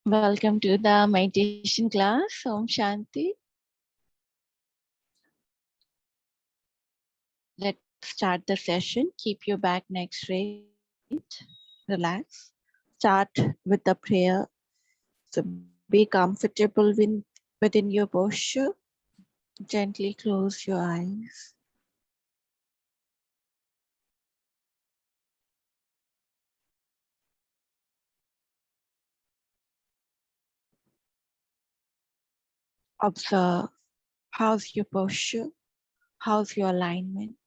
Welcome to the meditation class. Om Shanti. Let's start the session. Keep your back neck straight. Relax. Start with the prayer. So be comfortable within your posture. Gently close your eyes. Observe how's your posture, how's your alignment.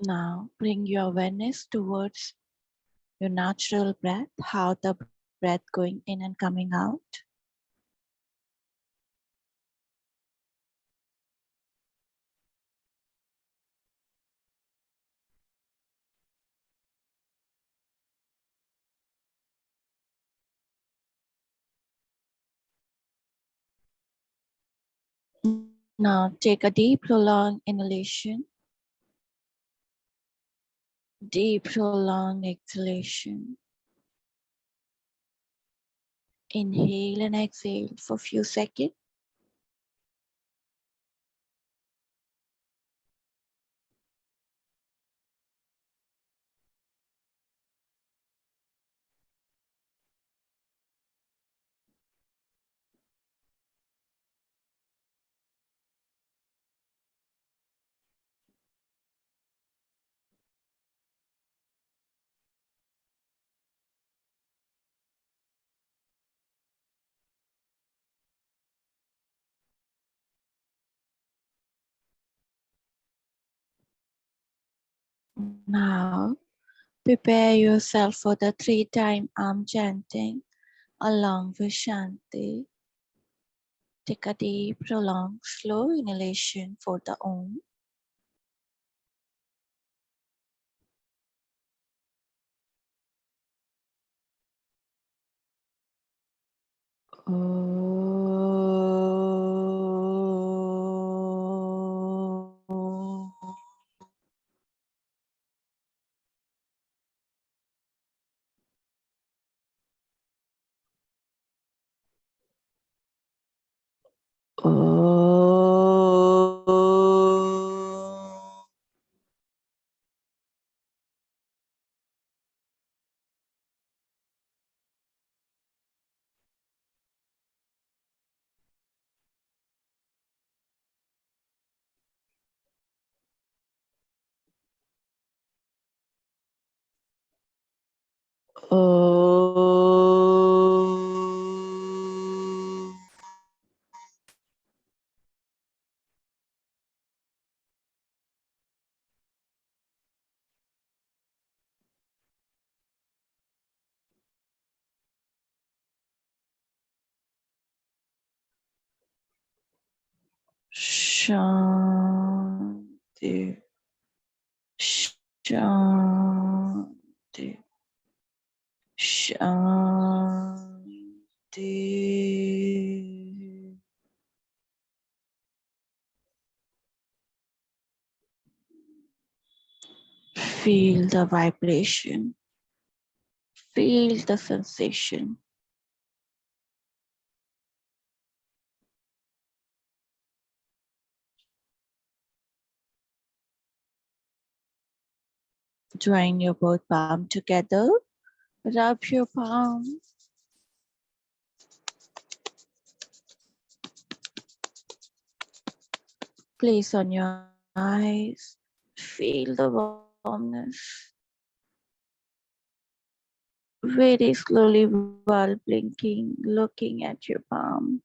Now bring your awareness towards your natural breath, how the breath going in and coming out. Now take a deep, prolonged inhalation, deep, prolonged exhalation. Inhale and exhale for a few seconds. Now prepare yourself for the 3-time arm chanting along with Shanti. Take a deep, prolonged, slow inhalation for the Om. Shanti, Shanti, Shanti. Feel the vibration, feel the sensation. Join your both palm together. Rub your palm. Place on your eyes. Feel the warmness. Very slowly while blinking, looking at your palm.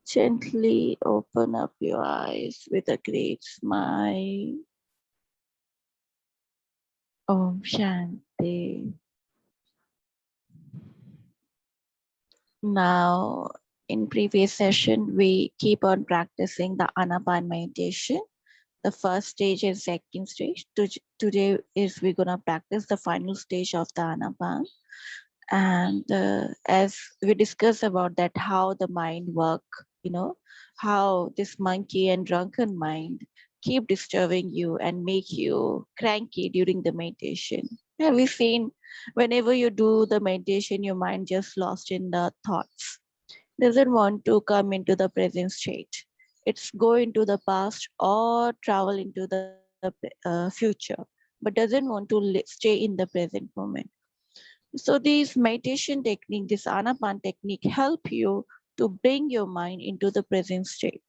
Gently open up your eyes with a great smile. Om Shanti. Now, in previous session, we keep on practicing the Anapan meditation. The first stage and second stage. Today is we're gonna practice the final stage of the Anapan. And as we discuss about that, how the mind work, you know, how this monkey and drunken mind keep disturbing you and make you cranky during the meditation. Have you seen whenever you do the meditation, your mind just lost in the thoughts, doesn't want to come into the present state. It's go into the past or travel into the future, but doesn't want to stay in the present moment. So these meditation technique, this Anapan technique help you to bring your mind into the present state.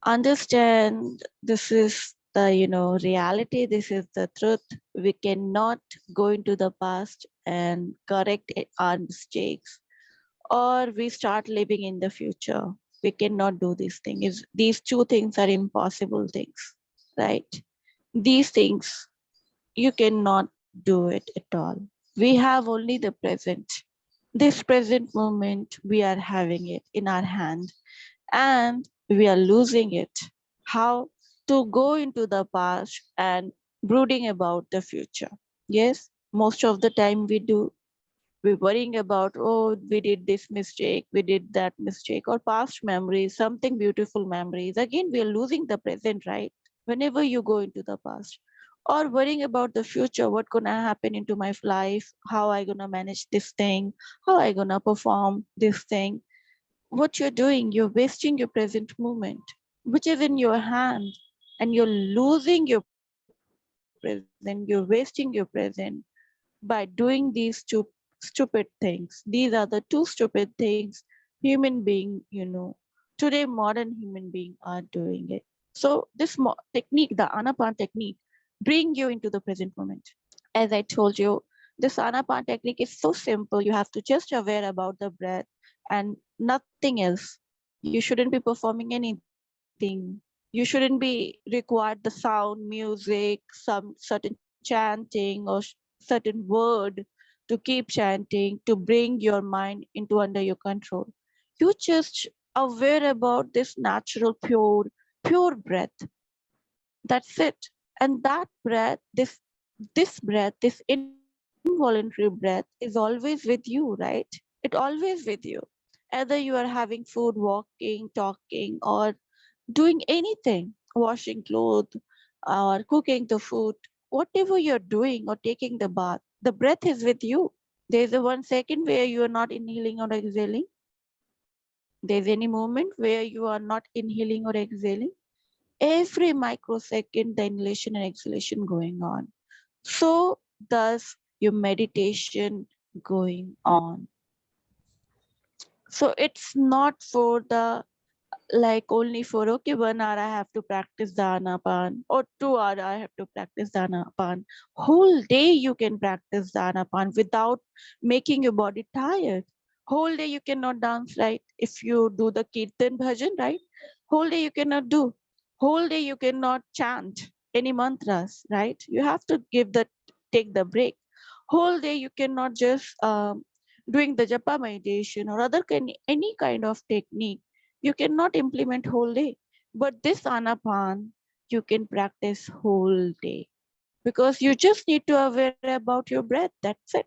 Understand this is the reality, this is the truth. We cannot go into the past and correct our mistakes, or we start living in the future. We cannot do these things. These two things are impossible things, right? These things you cannot do it at all. We have only the present. This present moment, we are having it in our hand and we are losing it. How to go into the past and brooding about the future? Yes, most of the time we do. We're worrying about, oh, we did this mistake, we did that mistake, or past memories, something beautiful memories. Again, we are losing the present, right? Whenever you go into the past, or worrying about the future, what gonna happen into my life, how I gonna manage this thing, how I gonna perform this thing. What you're doing, you're wasting your present moment, which is in your hand, and you're losing your present, you're wasting your present by doing these two stupid things. These are the two stupid things human being, today modern human being are doing it. So this technique, the Anapan technique, bring you into the present moment. As I told you, this Anapan technique is so simple. You have to just aware about the breath and nothing else. You shouldn't be performing anything. You shouldn't be required the sound, music, some certain chanting or certain word to keep chanting to bring your mind into under your control. You just aware about this natural, pure breath. That's it. And that breath, this breath, this involuntary breath is always with you, right? It always with you. Either you are having food, walking, talking, or doing anything, washing clothes or cooking the food, whatever you're doing or taking the bath, the breath is with you. There's a 1 second where you are not inhaling or exhaling. There's any moment where you are not inhaling or exhaling. Every microsecond, the inhalation and exhalation going on. So does your meditation going on. So it's not for the like only for okay 1 hour I have to practice the anapan or 2 hour I have to practice the anapan. Whole day you can practice the anapan without making your body tired. Whole day you cannot dance, right? If you do the kirtan bhajan, right? Whole day you cannot do. Whole day you cannot chant any mantras, right? You have to take the break. Whole day you cannot just doing the japa meditation or any kind of technique. You cannot implement whole day. But this anapan, you can practice whole day because you just need to aware about your breath. That's it.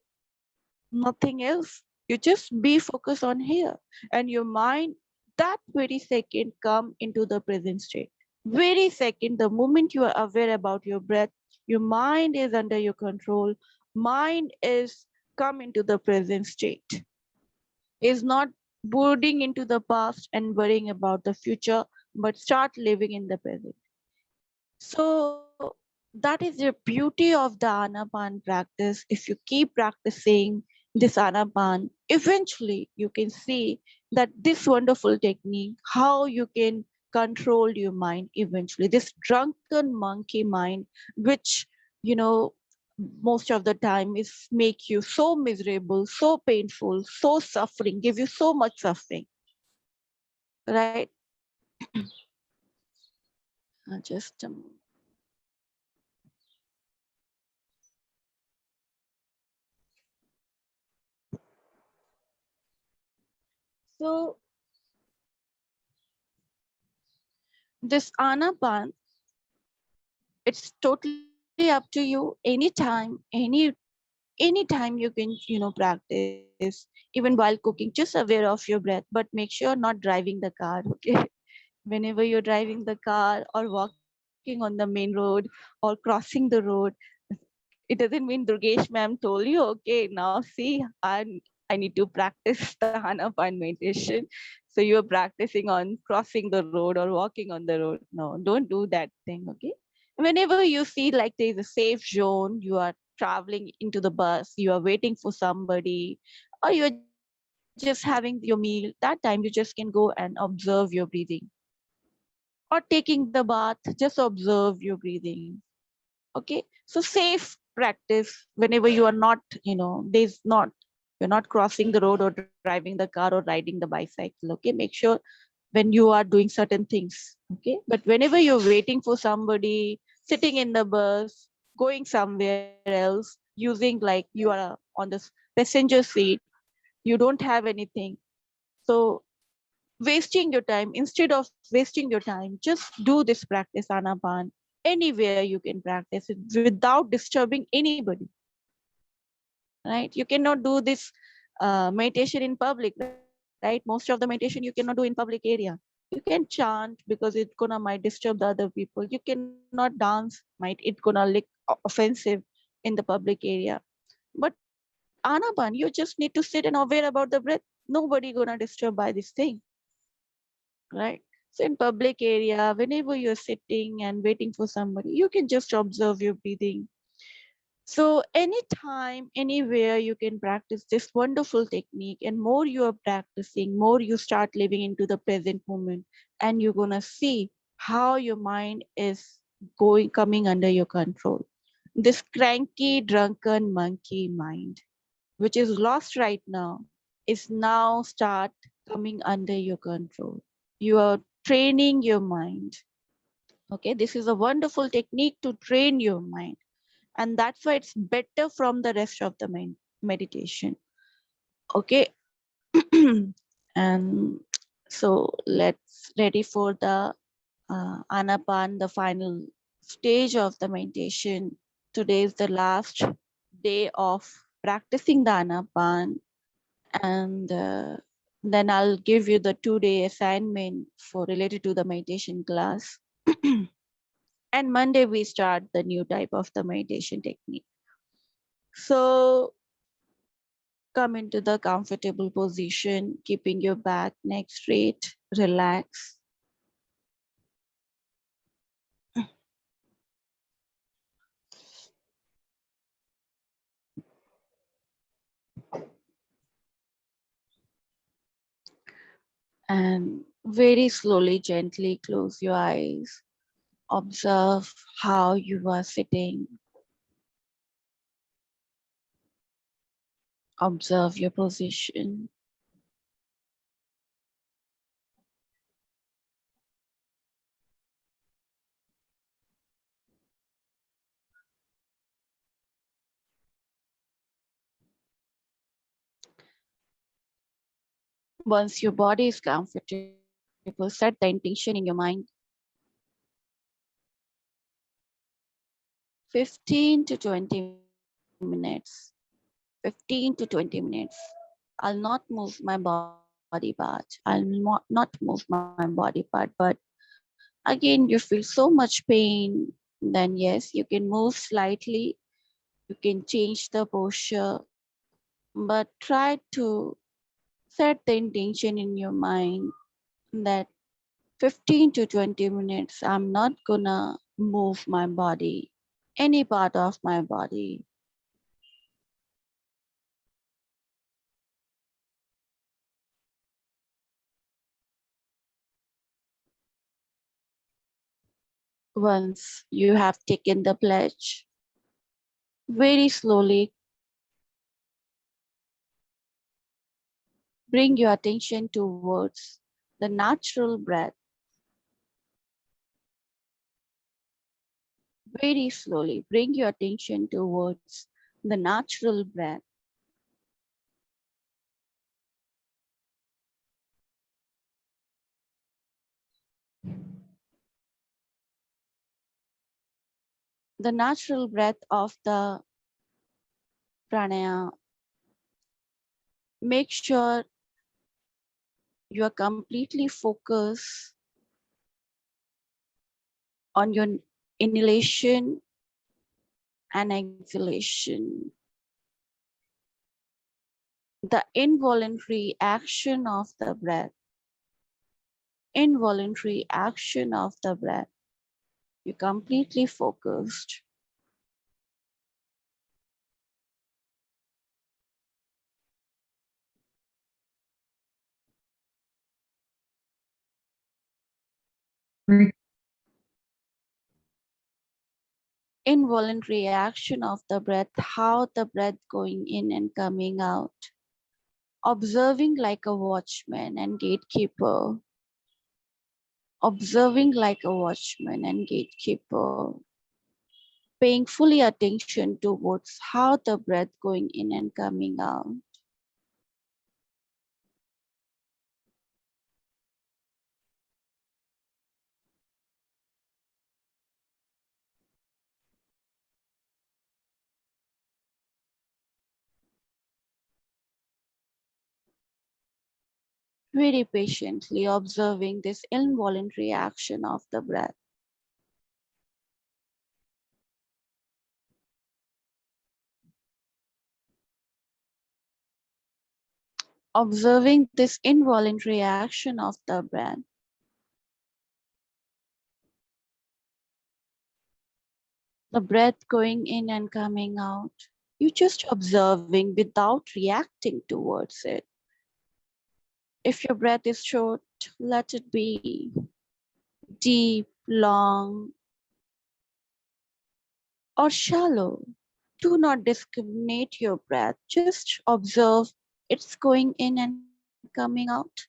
Nothing else. You just be focused on here and your mind that very second come into the present state. Very second, the moment you are aware about your breath, your mind is under your control. Mind is come into the present state, is not brooding into the past and worrying about the future, but start living in the present. So That is the beauty of the Anapan practice. If you keep practicing this Anapan, eventually you can see that this wonderful technique, how you can control your mind eventually. This drunken monkey mind, which, you know, most of the time is make you so miserable, so painful, so suffering, give you so much suffering, right? Just so this Anapan, it's totally up to you. Anytime, anytime you can, practice, even while cooking, just aware of your breath, but make sure not driving the car. Okay. Whenever you're driving the car or walking on the main road or crossing the road, it doesn't mean Durgesh ma'am told you, okay, now see, I need to practice the Anapan meditation. So you're practicing on crossing the road or walking on the road. No, don't do that thing, okay? Whenever you see like there's a safe zone, you are traveling into the bus, you are waiting for somebody, or you're just having your meal, that time you just can go and observe your breathing. Or taking the bath, just observe your breathing. Okay, so safe practice whenever you are not, you're not crossing the road or driving the car or riding the bicycle. Okay, make sure when you are doing certain things. Okay, but whenever you're waiting for somebody, sitting in the bus, going somewhere else, using like you are on this passenger seat, you don't have anything. So wasting your time, instead of wasting your time, just do this practice Anapan anywhere you can practice it without disturbing anybody, right? You cannot do this meditation in public, right? Most of the meditation you cannot do in public area. You can chant because it gonna might disturb the other people. You cannot dance, might it gonna look offensive in the public area. But Anapan, you just need to sit and aware about the breath. Nobody gonna disturb by this thing, right? So in public area, whenever you're sitting and waiting for somebody, you can just observe your breathing. So anytime, anywhere you can practice this wonderful technique, and more you are practicing, more you start living into the present moment, and you're gonna see how your mind is coming under your control. This cranky, drunken monkey mind, which is lost right now, is now start coming under your control. You are training your mind. Okay, this is a wonderful technique to train your mind, and that's why it's better from the rest of the meditation. Okay. And so let's ready for the anapan, the final stage of the meditation. Today is the last day of practicing the anapan, and then I'll give you the 2-day assignment for related to the meditation class. And Monday we start the new type of the meditation technique. So come into the comfortable position, keeping your back, neck straight, relax. And very slowly, gently close your eyes. Observe how you are sitting. Observe your position. Once your body is comfortable, set the intention in your mind. 15 to 20 minutes. 15 to 20 minutes. I'll not move my body part. I'll not move my body part. But again, you feel so much pain, then yes, you can move slightly. You can change the posture, but try to set the intention in your mind that 15 to 20 minutes, I'm not gonna move my body. any part of my body. Once you have taken the pledge, very slowly bring your attention towards the natural breath. Very slowly bring your attention towards the natural breath. The natural breath of the pranaya. Make sure you are completely focused on your inhalation and exhalation. The involuntary action of the breath. Involuntary action of the breath. You're completely focused. Involuntary action of the breath, how the breath going in and coming out. Observing like a watchman and gatekeeper. Observing like a watchman and gatekeeper. Paying fully attention towards how the breath going in and coming out. Very patiently observing this involuntary action of the breath. Observing this involuntary action of the breath. The breath going in and coming out. You're just observing without reacting towards it. If your breath is short, let it be. Deep, long, or shallow. Do not discriminate your breath. Just observe it's going in and coming out.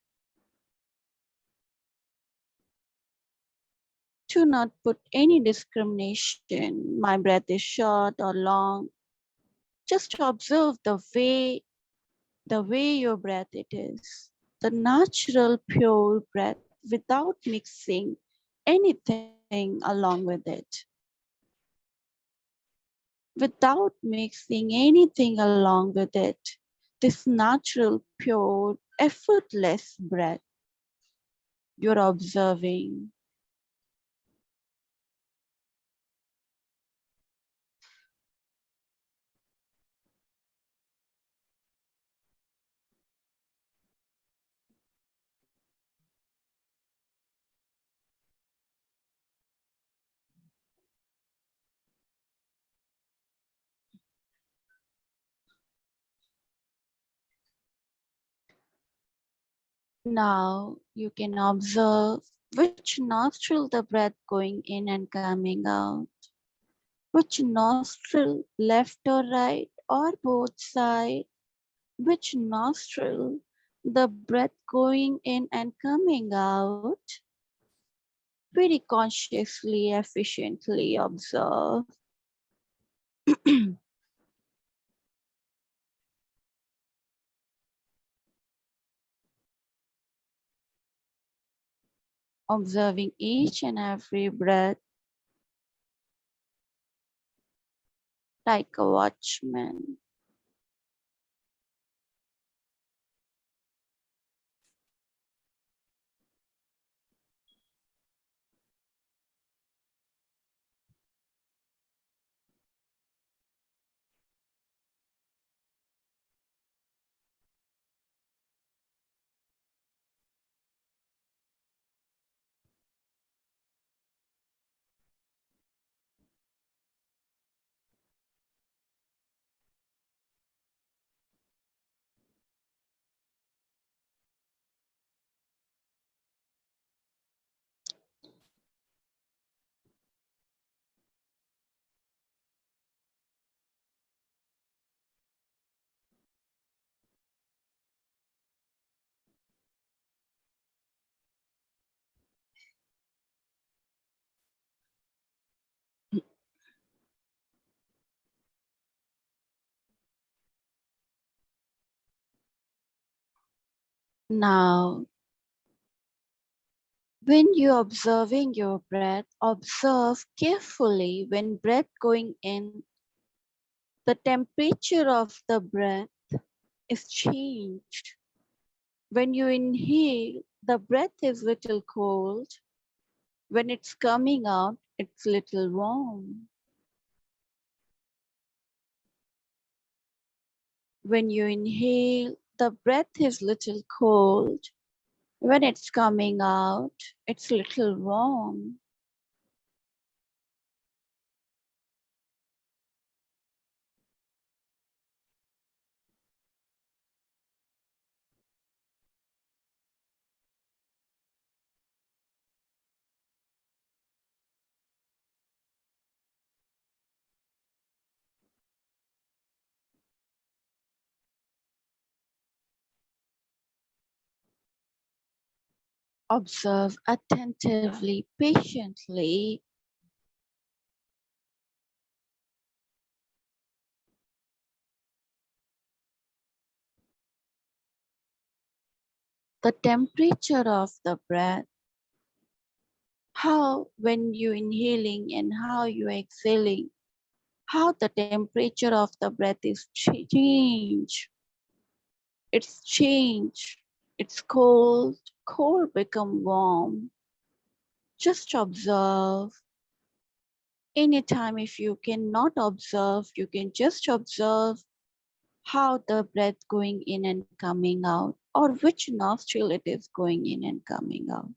Do not put any discrimination. My breath is short or long. Just observe the way your breath it is. The natural, pure breath without mixing anything along with it. Without mixing anything along with it. This natural, pure, effortless breath you're observing. Now you can observe which nostril the breath going in and coming out. Which nostril, left or right or both sides. Which nostril, the breath going in and coming out. Very consciously, efficiently observe. Observing each and every breath like a watchman. Now, when you're observing your breath, observe carefully when breath going in, the temperature of the breath is changed. When you inhale, the breath is little cold. When it's coming out, it's little warm. When you inhale, the breath is little cold. When it's coming out, it's little warm. Observe attentively, patiently. The temperature of the breath, how when you inhaling and how you exhaling, how the temperature of the breath is change. It's change. It's cold, cold become warm. Just observe. Anytime if you cannot observe, you can just observe how the breath going in and coming out, or which nostril it is going in and coming out.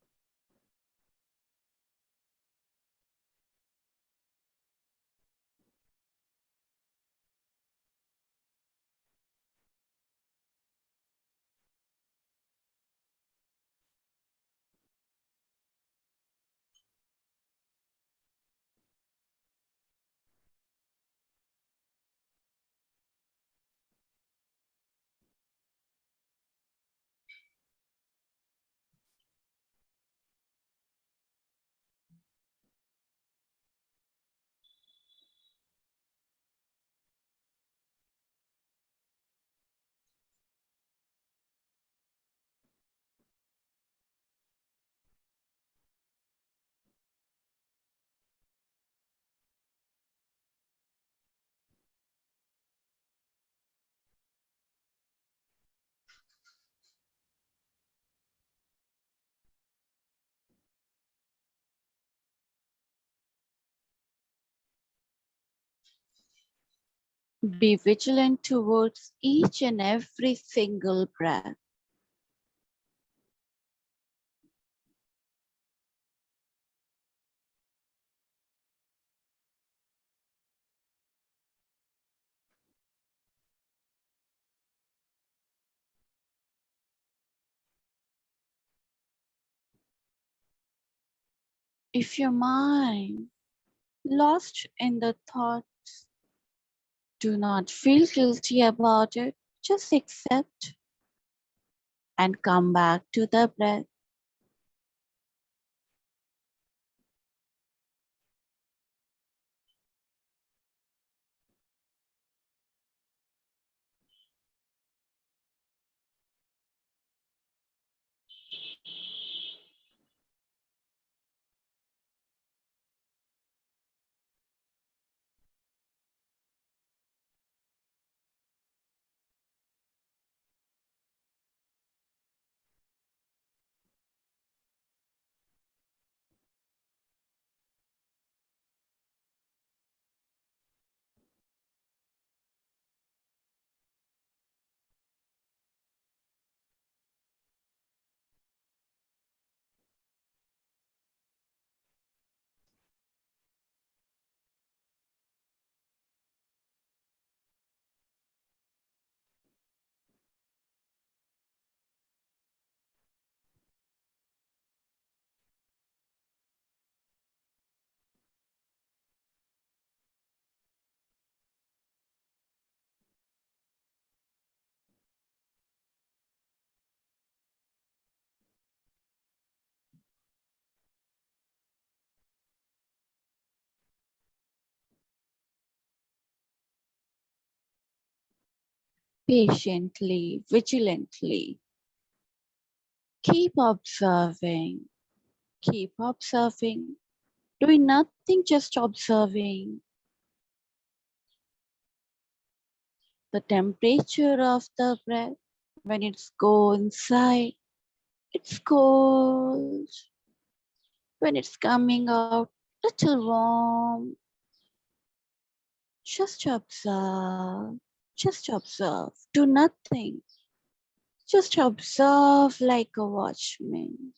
Be vigilant towards each and every single breath. If your mind lost in the thoughts, do not feel guilty about it. Just accept and come back to the breath. Patiently, vigilantly. Keep observing, doing nothing, just observing the temperature of the breath. When it's go inside, it's cold. When it's coming out, little warm. Just observe, do nothing. Just observe like a watchman.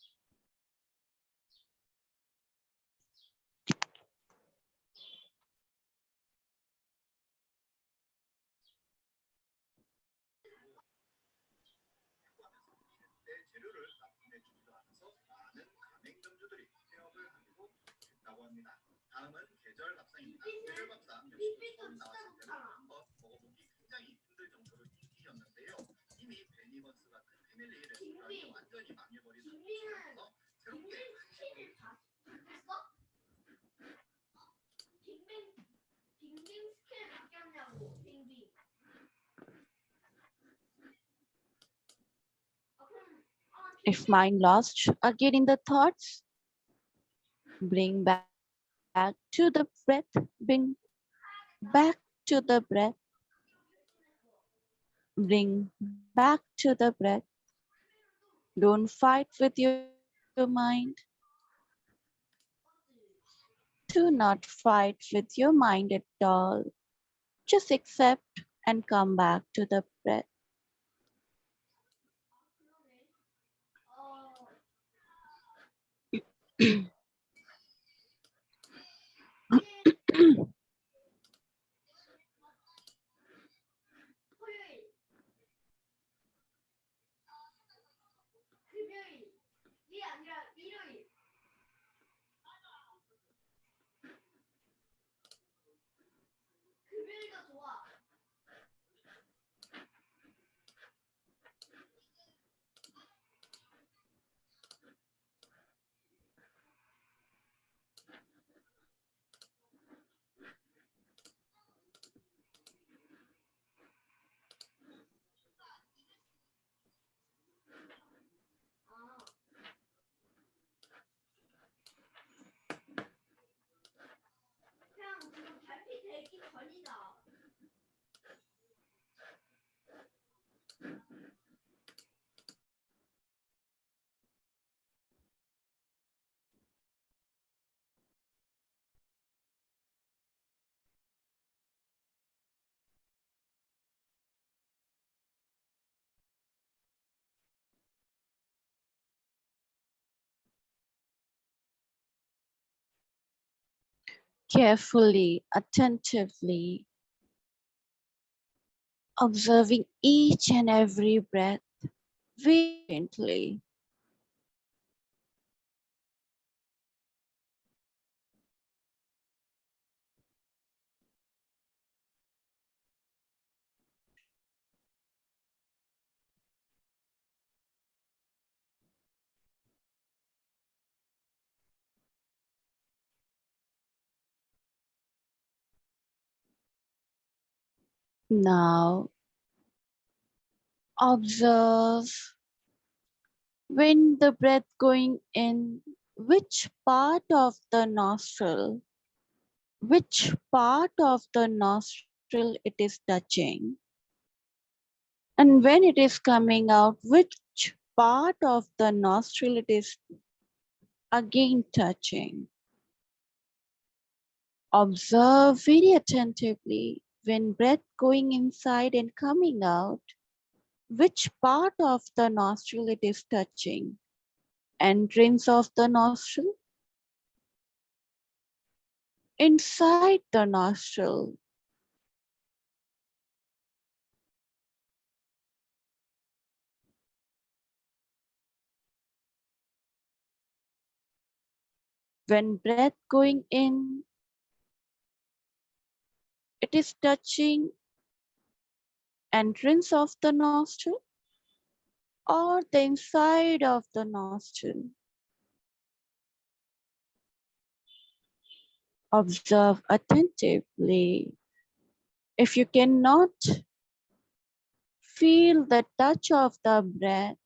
If mind lost again in the thoughts, bring back to the breath, bring back to the breath, bring back to the breath. Don't fight with your mind. Do not fight with your mind at all. Just accept and come back to the breath. Carefully, attentively, observing each and every breath very gently. Now, observe when the breath going in, which part of the nostril, it is touching, and when it is coming out, which part of the nostril it is again touching. Observe very attentively when breath going inside and coming out, which part of the nostril it is touching. Entrance of the nostril, inside the nostril, when breath going in, it is touching entrance of the nostril or the inside of the nostril. Observe attentively. If you cannot feel the touch of the breath,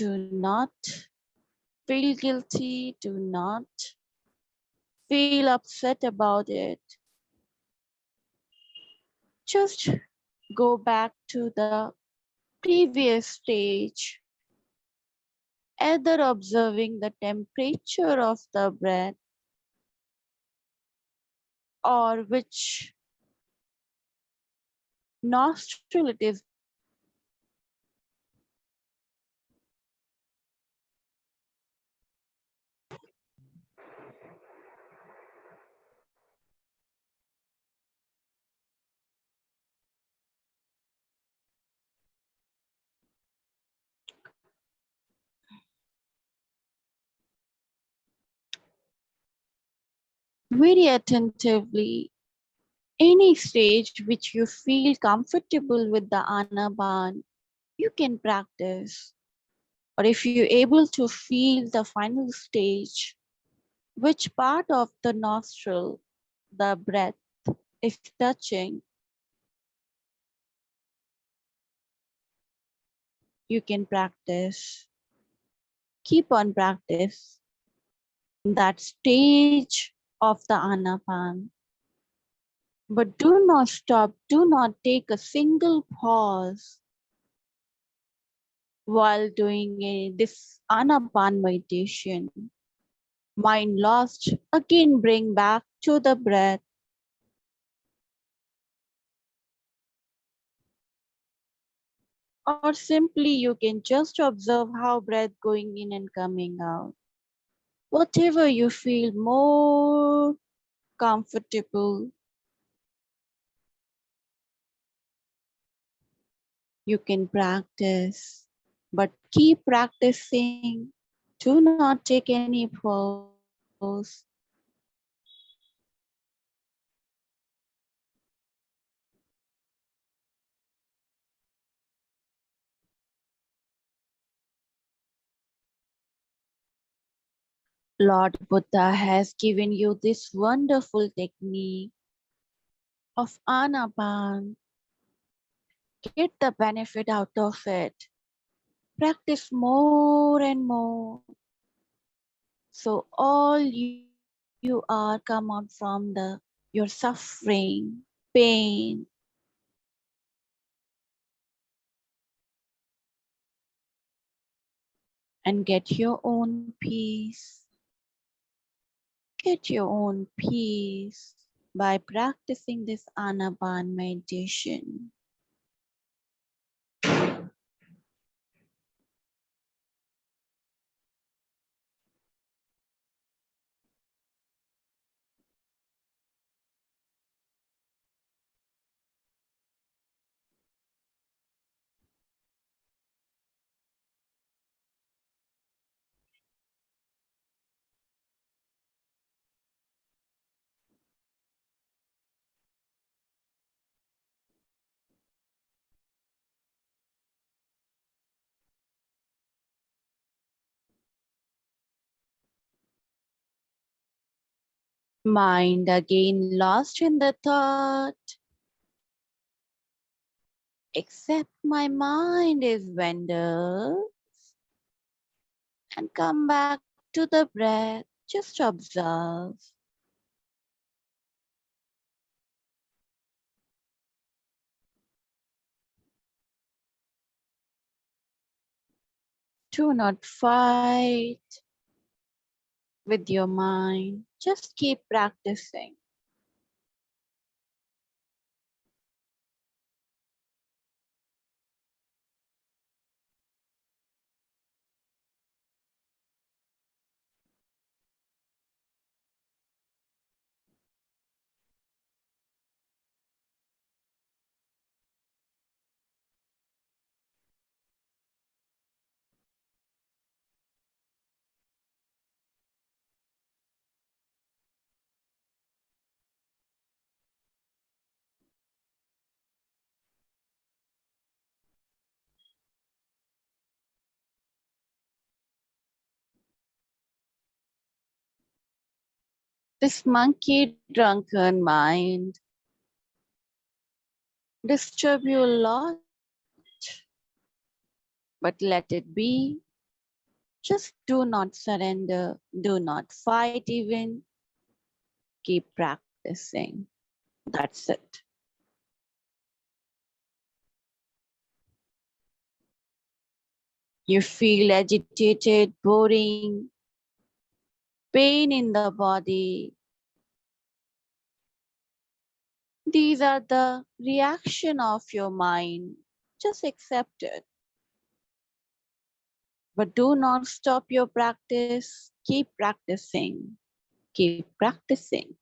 Do not feel guilty. Do not feel upset about it. Just go back to the previous stage, either observing the temperature of the breath or which nostril it is. Very attentively, any stage which you feel comfortable with the anapan, you can practice. Or if you're able to feel the final stage, which part of the nostril the breath is touching, you can practice. Keep on practice that stage of the anapan. But do not stop, do not take a single pause while doing this anapan meditation. Mind lost, again bring back to the breath. Or simply you can just observe how breath going in and coming out. Whatever you feel more comfortable, you can practice. But keep practicing. Do not take any pause. Lord Buddha has given you this wonderful technique of anapan. Get the benefit out of it. Practice more and more. So all you are come out from your suffering, pain, and get your own peace. Get your own peace by practicing this anapan meditation. Mind again lost in the thought. Except my mind is vendor. And come back to the breath. Just observe. Do not fight with your mind. Just keep practicing. This monkey drunken mind disturb you a lot, but let it be. Just do not surrender, do not fight even, keep practicing. That's it. You feel agitated, boring, pain in the body. These are the reaction of your mind. Just accept it. But do not stop your practice. Keep practicing. Keep practicing.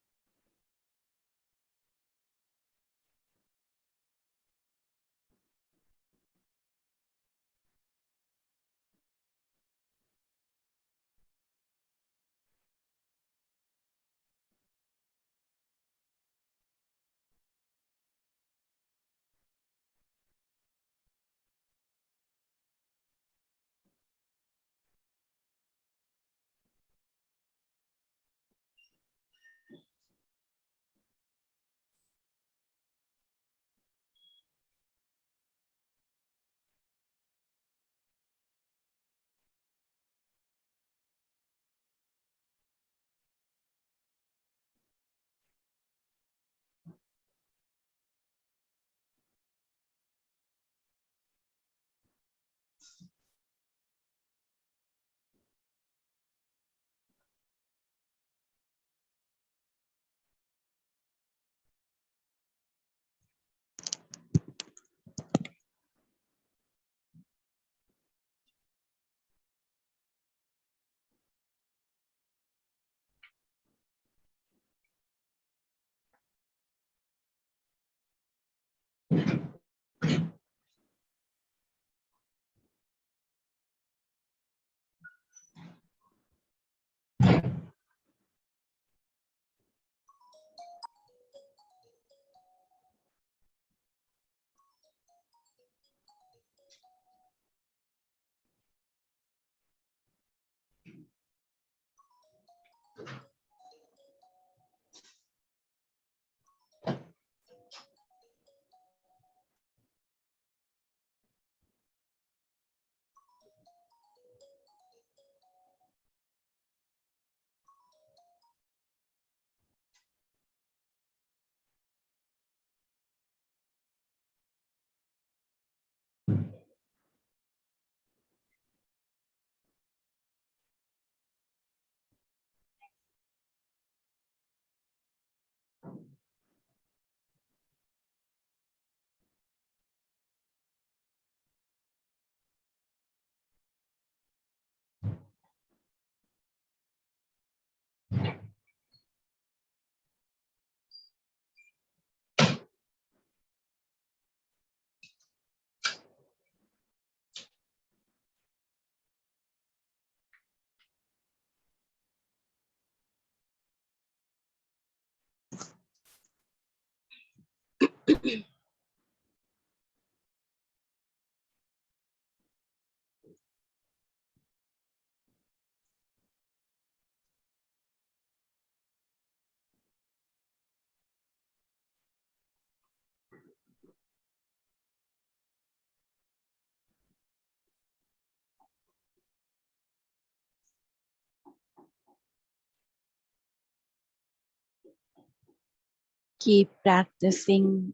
Keep practicing.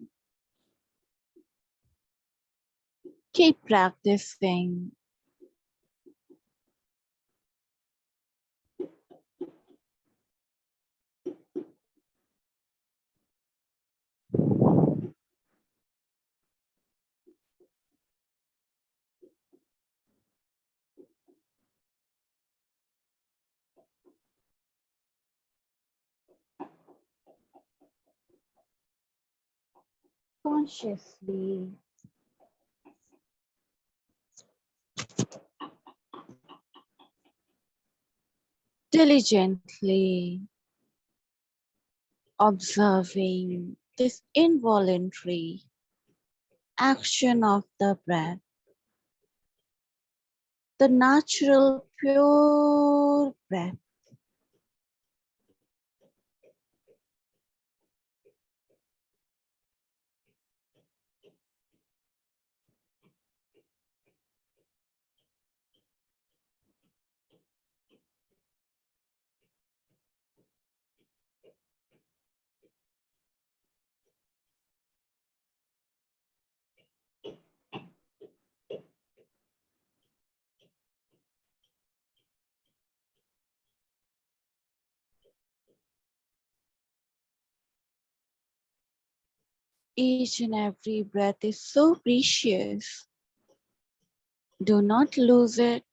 Keep practicing. Consciously, diligently observing this involuntary action of the breath, the natural pure breath. Each and every breath is so precious. Do not lose it.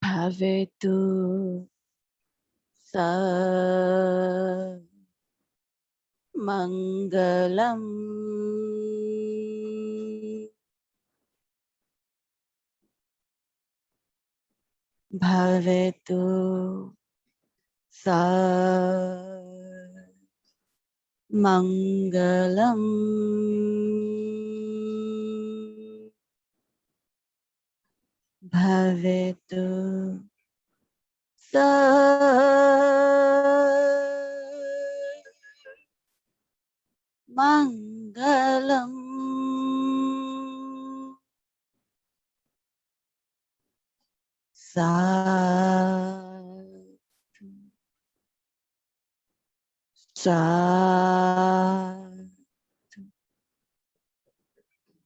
Bhavetu sa mangalam. Bhavetu sa mangalam. Bhavetu sa mangalam. Sadhu, sadhu,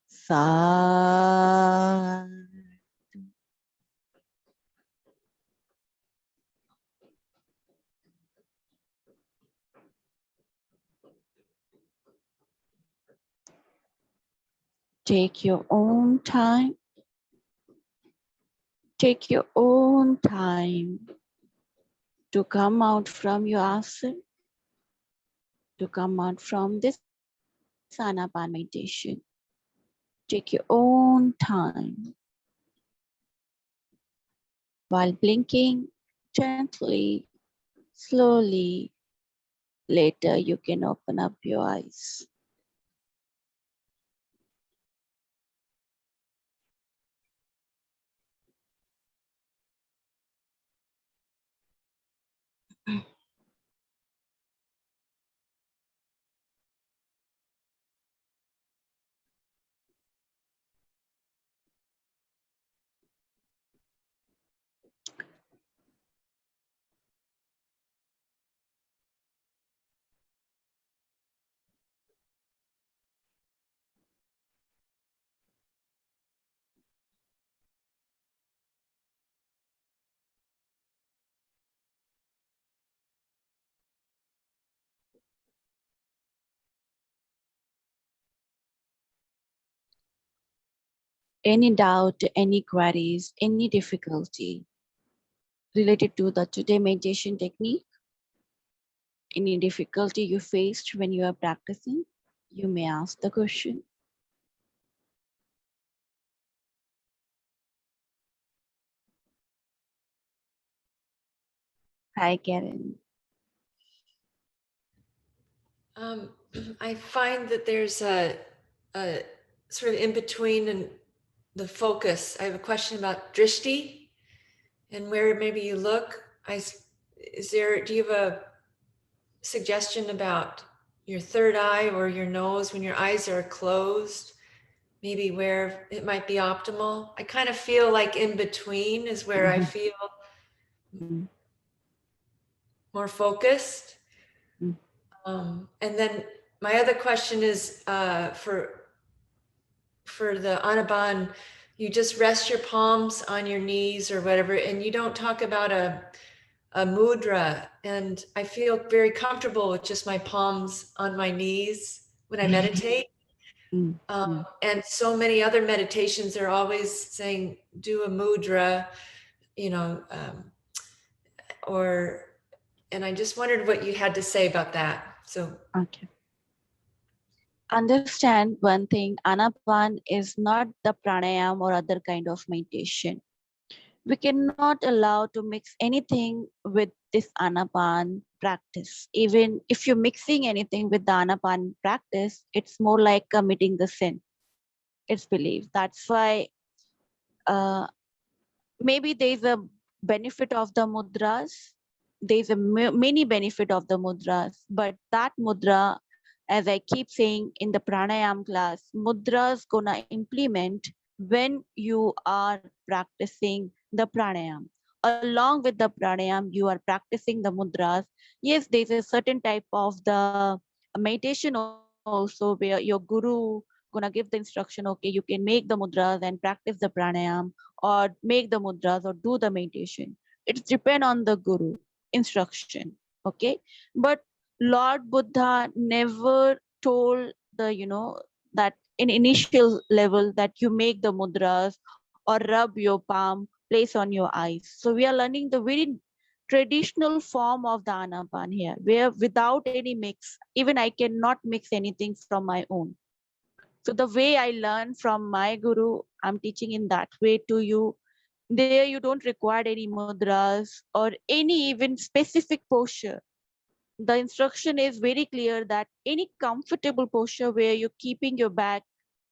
sadhu. Take your own time. Take your own time to come out from your asana, to come out from this Anapan meditation. Take your own time. While blinking gently, slowly, later you can open up your eyes. Any doubt, any queries, any difficulty related to the today meditation technique, any difficulty you faced when you are practicing, you may ask the question. Hi, Karen. I find that there's a sort of in between and the focus. I have a question about drishti and where maybe you look. Do you have a suggestion about your third eye or your nose when your eyes are closed? Maybe where it might be optimal. I kind of feel like in between is where I feel more focused. And then my other question is for the Anaban, you just rest your palms on your knees or whatever, and you don't talk about a mudra. And I feel very comfortable with just my palms on my knees when I meditate. And so many other meditations are always saying, do a mudra, you know, and I just wondered what you had to say about that. So, okay. Understand one thing, Anapan is not the pranayam or other kind of meditation. We cannot allow to mix anything with this Anapan practice. Even if you're mixing anything with the Anapan practice, it's more like committing the sin. It's believed. That's why maybe there's a benefit of the mudras. There's a many benefit of the mudras, but that mudra, as I keep saying in the pranayam class, mudras gonna implement when you are practicing the pranayam. Along with the pranayam, you are practicing the mudras. Yes, there's a certain type of the meditation also where your guru gonna give the instruction, okay, you can make the mudras and practice the pranayam, or make the mudras or do the meditation. It's depend on the guru instruction. Okay, but Lord Buddha never told the, that in initial level that you make the mudras or rub your palm, place on your eyes. So we are learning the very traditional form of the anapan here, where without any mix, even I cannot mix anything from my own. So the way I learn from my guru, I'm teaching in that way to you. There you don't require any mudras or any even specific posture. The instruction is very clear that any comfortable posture where you're keeping your back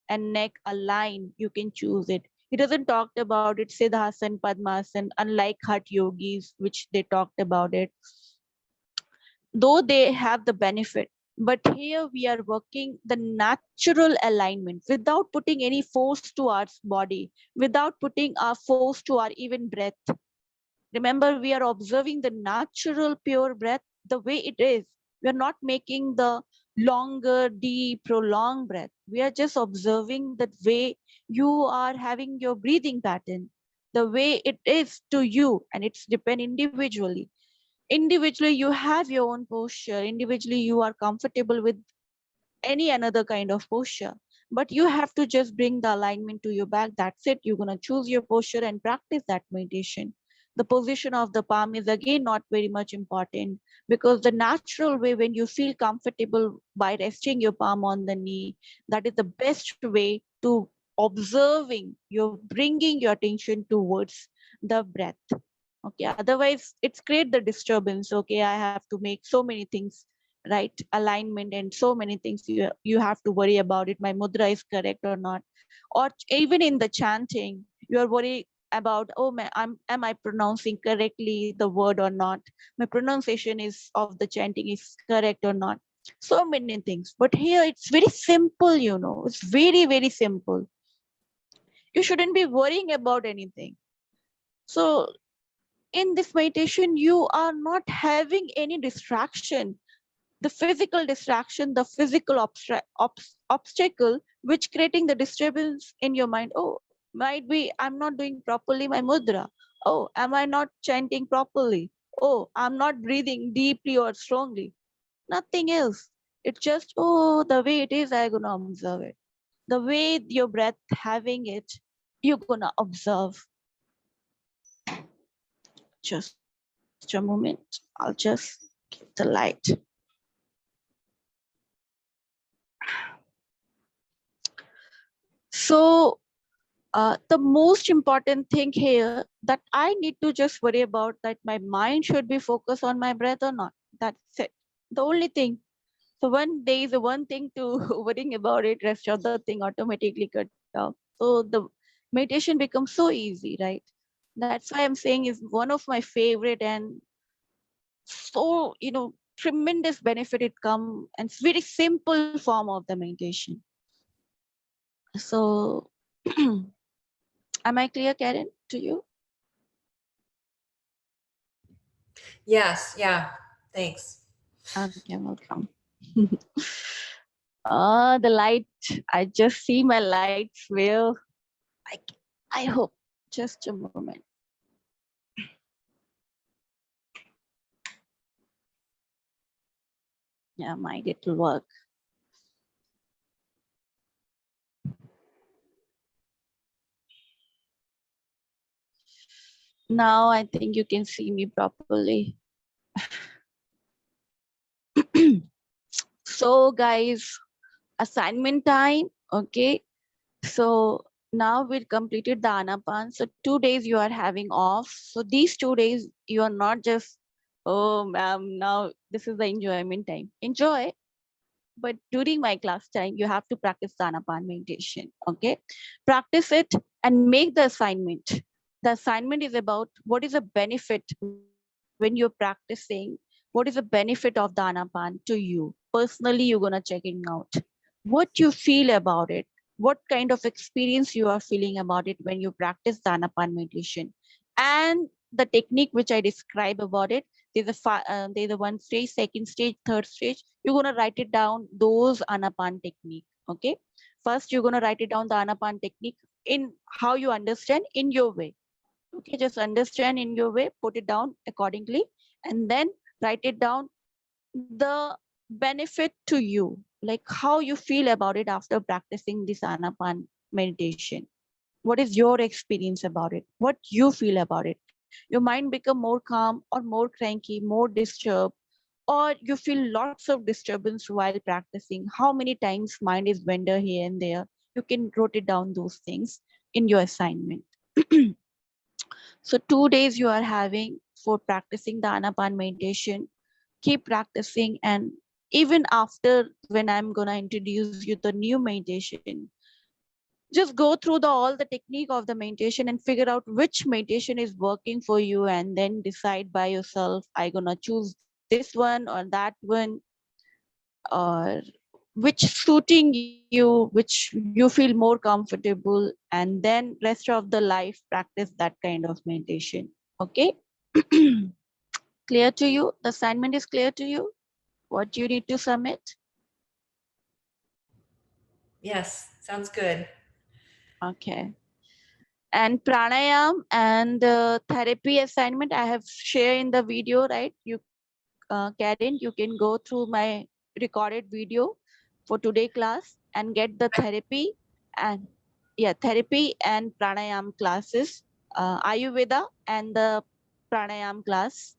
and neck aligned, you can choose it. He doesn't talk about it, Siddhasan, Padmasan, unlike Hatha yogis, which they talked about it, though they have the benefit. But here we are working the natural alignment without putting any force to our body, without putting our force to our even breath. Remember, we are observing the natural pure breath the way it is. We are not making the longer, deep, prolonged breath. We are just observing the way you are having your breathing pattern, the way it is to you, and it's depend individually. Individually, you have your own posture. Individually, you are comfortable with any another kind of posture, but you have to just bring the alignment to your back. That's it. You're going to choose your posture and practice that meditation. The position of the palm is again not very much important, because the natural way, when you feel comfortable by resting your palm on the knee, that is the best way to observing, you're bringing your attention towards the breath. Okay, otherwise it's create the disturbance. Okay, I have to make so many things right, alignment and so many things you have to worry about it, my mudra is correct or not. Or even in the chanting, you are worried about, oh man, am I pronouncing correctly the word or not, my pronunciation is of the chanting is correct or not. So many things, but here it's very simple, it's very, very simple. You shouldn't be worrying about anything. So in this meditation, you are not having any distraction, the physical distraction, the physical obstacle, which creating the disturbance in your mind. Oh, might be I'm not doing properly my mudra. Oh, am I not chanting properly? Oh, I'm not breathing deeply or strongly. Nothing else. It's just, oh, the way it is, I'm gonna observe it. The way your breath having it, you're gonna observe. Just a moment. I'll just give the light. So the most important thing here that I need to just worry about, that my mind should be focused on my breath or not. That's it. The only thing. So one day is one thing to worrying about it, rest of the thing automatically cut off. So the meditation becomes so easy, right? That's why I'm saying is one of my favorite, and so tremendous benefit it come, and it's very simple form of the meditation. So am I clear, Karen, to you? Yes, yeah, thanks. Okay, welcome. The light. I just see my lights where I hope. Just a moment. Yeah, might it will work. Now I think you can see me properly. So guys, assignment time. Okay. So now we've completed the Anapan. So 2 days you are having off. So these 2 days you are not just, oh ma'am, now this is the enjoyment time. Enjoy. But during my class time, you have to practice the Anapan meditation. Okay. Practice it and make the assignment. the assignment is about what is the benefit when you're practicing, what is the benefit of the anapan to you personally. You're gonna checking out what you feel about it, what kind of experience you are feeling about it when you practice the anapan meditation, and the technique which I describe about it. There's a one stage, second stage, third stage. You're gonna write it down those anapan technique. Okay, first you're gonna write it down the anapan technique in how you understand in your way. Okay, just understand in your way, put it down accordingly, and then write it down the benefit to you, like how you feel about it after practicing this anapan meditation. What is your experience about it? What you feel about it? Your mind become more calm or more cranky, more disturbed, or you feel lots of disturbance while practicing? How many times mind is wander here and there? You can write it down those things in your assignment. So 2 days you are having for practicing the anapan meditation. Keep practicing, and even after when I'm gonna introduce you the new meditation, just go through all the technique of the meditation and figure out which meditation is working for you, and then decide by yourself, I gonna choose this one or that one, or which suiting you, which you feel more comfortable, and then rest of the life practice that kind of meditation. Okay. Clear to you? The assignment is clear to you? What you need to submit? Yes, sounds good. Okay. And pranayam and therapy assignment I have shared in the video, right? You, Karen, you can go through my recorded video for today class and get the therapy and, yeah, therapy and pranayam classes, Ayurveda and the pranayam class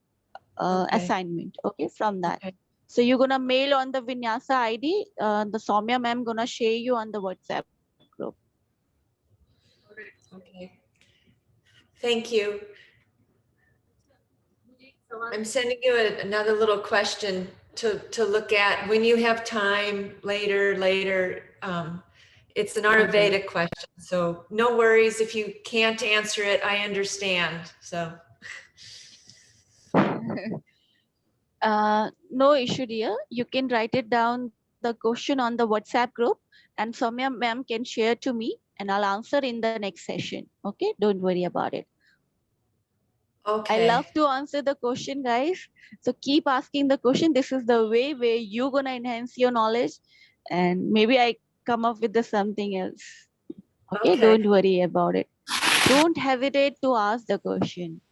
Okay. assignment. Okay, from that. Okay. So you're gonna mail on the Vinyasa ID. The Soumya ma'am gonna share you on the WhatsApp group. Okay. Thank you. I'm sending you another little question to look at when you have time later. It's an Okay. Ayurvedic question, so no worries if you can't answer it. I understand. So No issue, dear. You can write it down the question on the WhatsApp group, and Soumya ma'am can share to me, and I'll answer in the next session. Okay, don't worry about it. I okay, love to answer the question, guys. So keep asking the question. This is the way where you're gonna enhance your knowledge, and maybe I come up with the something else. Okay, okay, don't worry about it. Don't hesitate to ask the question.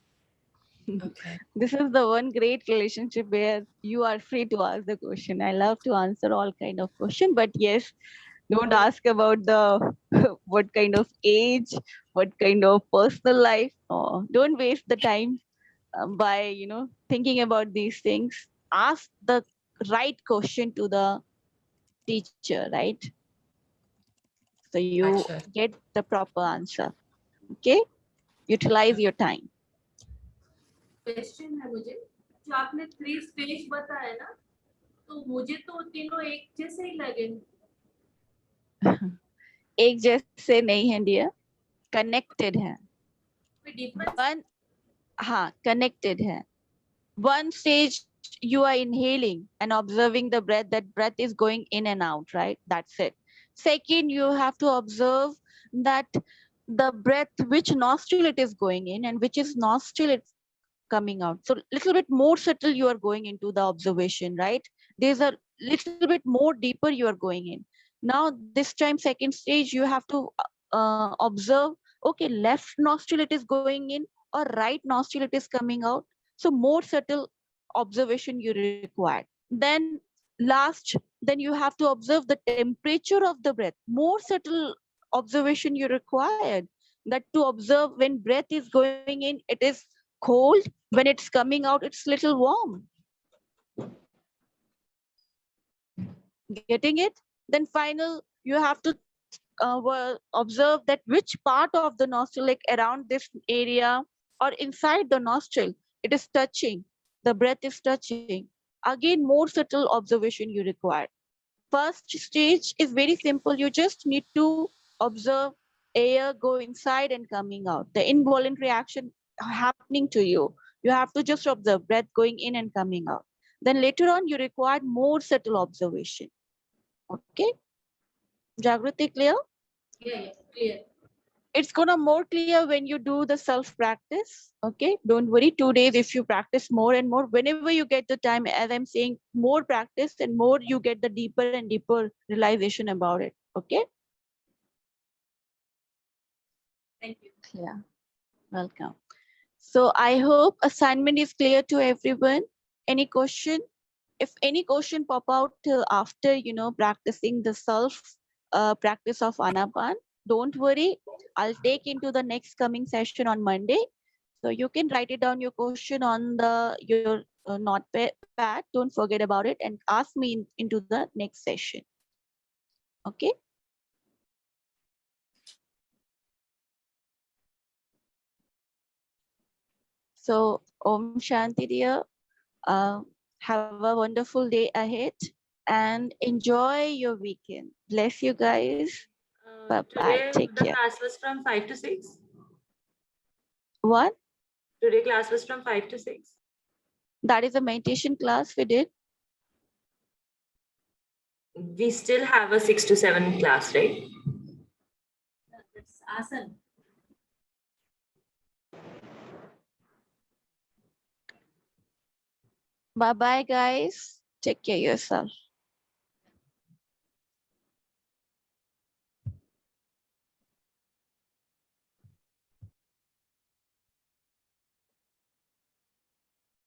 okay, This is the one great relationship where you are free to ask the question. I love to answer all kind of question, but yes, don't ask about the what kind of age, what kind of personal life. Oh, don't waste the time by thinking about these things. Ask the right question to the teacher, right? So you gotcha. get the proper answer. Okay, utilize your time. Question है मुझे जो आपने three stage बताया ना तो मुझे तो तीनों एक जैसे ही लगे एक जैसे नहीं है डियर, कनेक्टेड है. कोई डिफरेंस वन, हाँ, connected है. One stage you are inhaling and observing the breath, that breath is going in and out, right? That's it. Second, you have to observe that the breath, which nostril it is going in and which is nostril it's coming out. So little bit more subtle you are going into the observation, right? There's a little bit more deeper you are going in. Now this time second stage you have to observe, okay, left nostril it is going in or right nostril it is coming out. So more subtle observation you require. Then last, then you have to observe the temperature of the breath. More subtle observation you required, that to observe when breath is going in, it is cold. When it's coming out, it's little warm. Getting it? Then final, you have to observe that which part of the nostril, like around this area or inside the nostril, it is touching. The breath is touching. Again, more subtle observation you require. First stage is very simple. You just need to observe air go inside and coming out, the involuntary action happening to you. You have to just observe breath going in and coming out. Then later on, you require more subtle observation. Okay? Jagrati, clear? Yeah, clear. It's gonna more clear when you do the self practice. Okay, don't worry, 2 days if you practice more and more, whenever you get the time, as I'm saying, more practice and more you get the deeper and deeper realization about it. Okay. Thank you. Yeah, welcome. So I hope assignment is clear to everyone. Any question? If any question pop out after practicing the self practice of anapan, don't worry, I'll take into the next coming session on Monday. So you can write it down your question on the your notepad. Don't forget about it and ask me into the next session. Okay. So Om Shanti dear. Have a wonderful day ahead and enjoy your weekend. Bless you guys. Bye bye. Today Take the care. class was from 5 to 6. What? Today class was from 5 to 6. That is a meditation class we did. We still have a 6 to 7 class, right? That's awesome. Bye bye, guys. Take care of yourself.